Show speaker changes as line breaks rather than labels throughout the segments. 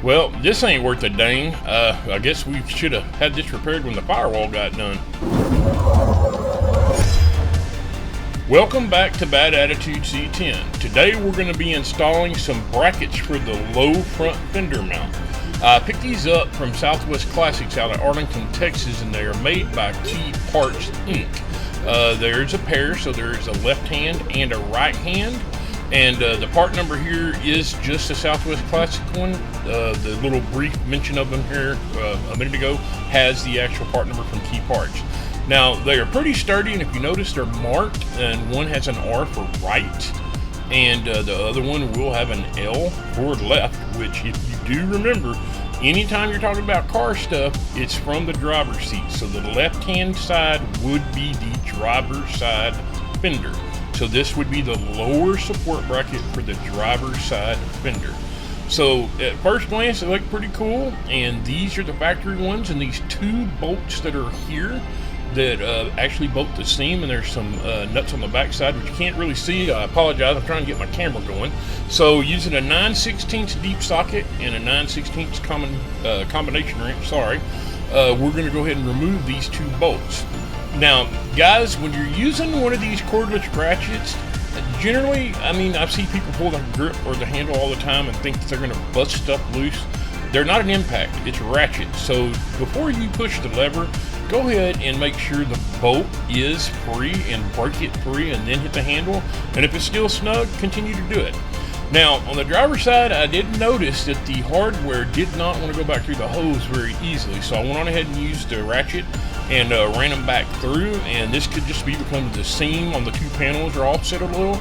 Well, this ain't worth a dang. I guess we should have had this repaired when the firewall got done. Welcome back to Bad Attitude C10. Today we're going to be installing some brackets for the low front fender mount. I picked these up from Southwest Classics out of Arlington, Texas, and they are made by Key Parts Inc. There's a pair, so there's a left hand and a right hand. And the part number here is just a Southwest Classic one. The little brief mention of them here a minute ago has the actual part number from Key Parts. Now, they are pretty sturdy, and if you notice, they're marked, and one has an R for right, and the other one will have an L for left, which, if you do remember, anytime you're talking about car stuff, it's from the driver's seat. So the left-hand side would be the driver's side fender. So this would be the lower support bracket for the driver's side fender. So at first glance, they look pretty cool, and these are the factory ones, and these two bolts that are here that actually bolt the seam, and there's some nuts on the back side, which you can't really see. I apologize, I'm trying to get my camera going. So using a 9/16 deep socket and a 9/16 combination wrench, we're going to go ahead and remove these two bolts. Now, guys, when you're using one of these cordless ratchets, generally, I mean, I see people pull the grip or the handle all the time and think that they're going to bust stuff loose. They're not an impact, it's a ratchet. So before you push the lever, go ahead and make sure the bolt is free and break it free, and then hit the handle. And if it's still snug, continue to do it. Now, on the driver's side, I did notice that the hardware did not want to go back through the hose very easily. So I went on ahead and used the ratchet and ran them back through, and this could just be because the seam on the two panels are offset a little.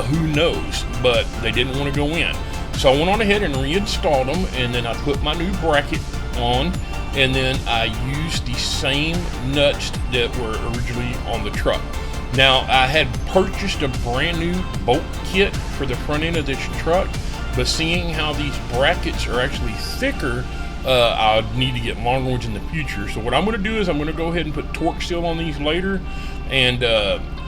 Who knows? But they didn't want to go in. So I went on ahead and reinstalled them, and then I put my new bracket on, and then I used the same nuts that were originally on the truck. Now, I had purchased a brand new bolt kit for the front end of this truck, but seeing how these brackets are actually thicker, I'll need to get longer ones in the future. So what I'm going to do is I'm going to go ahead and put torque seal on these later, and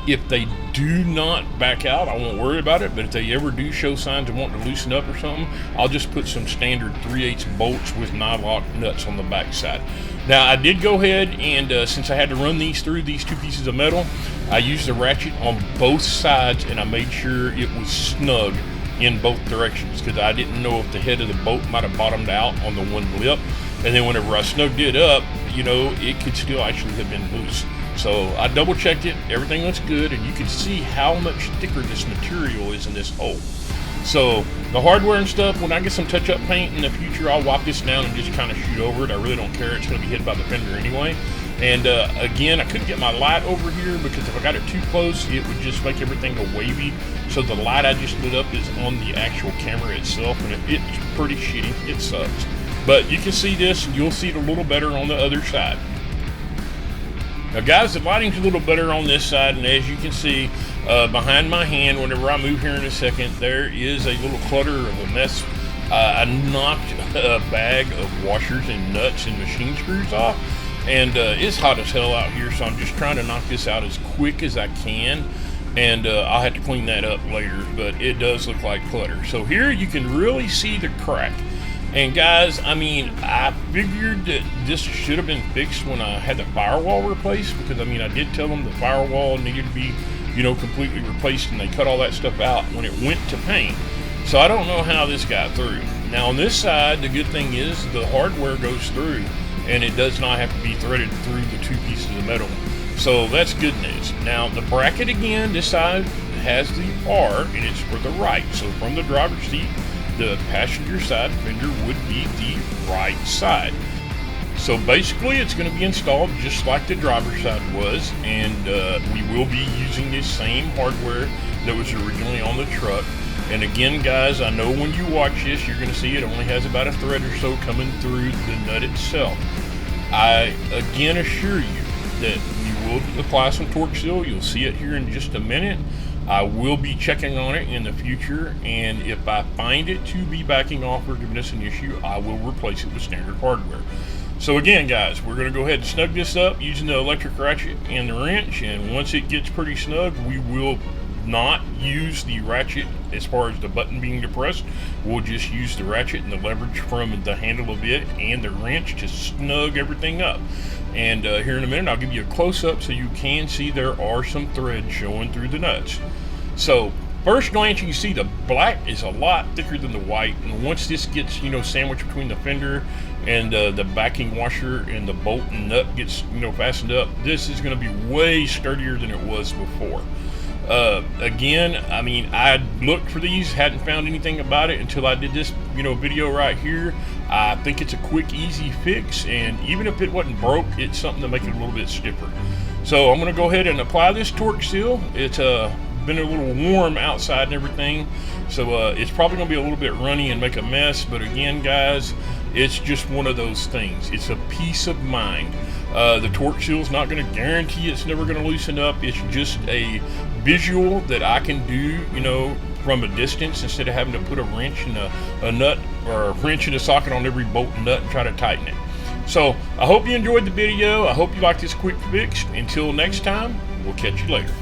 if they do not back out, I won't worry about it. But if they ever do show signs of wanting to loosen up or something, I'll just put some standard 3/8 bolts with nylock nuts on the back side. Now, I did go ahead and since I had to run these through these two pieces of metal, I used the ratchet on both sides, and I made sure it was snug in both directions, because I didn't know if the head of the bolt might have bottomed out on the one lip, and then whenever I snugged it up, you know, it could still actually have been loose. So I double checked it, everything looks good, and you can see how much thicker this material is in this hole. So the hardware and stuff, when I get some touch-up paint in the future, I'll wipe this down and just kind of shoot over it. I really don't care, it's going to be hit by the fender anyway. And again, I couldn't get my light over here because if I got it too close, it would just make everything go wavy. So the light I just lit up is on the actual camera itself, and it's pretty shitty, it sucks. But you can see this, and you'll see it a little better on the other side. Now guys, the lighting's a little better on this side, and as you can see behind my hand, whenever I move here in a second, there is a little clutter of a mess. I knocked a bag of washers and nuts and machine screws off, and it's hot as hell out here, so I'm just trying to knock this out as quick as I can, and I'll have to clean that up later, but it does look like clutter. So here you can really see the crack. And guys, I mean, I figured that this should have been fixed when I had the firewall replaced, because I mean, I did tell them the firewall needed to be, you know, completely replaced, and they cut all that stuff out when it went to paint. So I don't know how this got through. Now on this side, the good thing is the hardware goes through, and it does not have to be threaded through the two pieces of metal. So that's good news. Now the bracket again, this side has the R, and it's for the right. So from the driver's seat, the passenger side fender would be the right side. So basically it's going to be installed just like the driver's side was, and we will be using this same hardware that was originally on the truck. And again, guys, I know when you watch this, you're going to see it only has about a thread or so coming through the nut itself. I again assure you that we will apply some torque seal. You'll see it here in just a minute. I will be checking on it in the future, and if I find it to be backing off or giving us an issue, I will replace it with standard hardware. So again, guys, we're going to go ahead and snug this up using the electric ratchet and the wrench, and once it gets pretty snug, we will not use the ratchet as far as the button being depressed. We'll just use the ratchet and the leverage from the handle of it and the wrench to snug everything up. And here in a minute I'll give you a close-up so you can see there are some threads showing through the nuts. So first glance, you can see the black is a lot thicker than the white, and once this gets, sandwiched between the fender and the backing washer and the bolt and nut gets, fastened up, this is going to be way sturdier than it was before. Again, I mean, I looked for these, hadn't found anything about it until I did this, video right here. I think it's a quick, easy fix, and even if it wasn't broke, it's something to make it a little bit stiffer. So I'm going to go ahead and apply this torque seal. It's been a little warm outside and everything, so it's probably going to be a little bit runny and make a mess, but again, guys, it's just one of those things. It's a peace of mind. The torque seal is not going to guarantee it's never going to loosen up. It's just a visual that I can do, from a distance, instead of having to put a wrench in a nut, or a wrench in a socket on every bolt and nut and try to tighten it. So I hope you enjoyed the video. I hope you liked this quick fix. Until next time, we'll catch you later.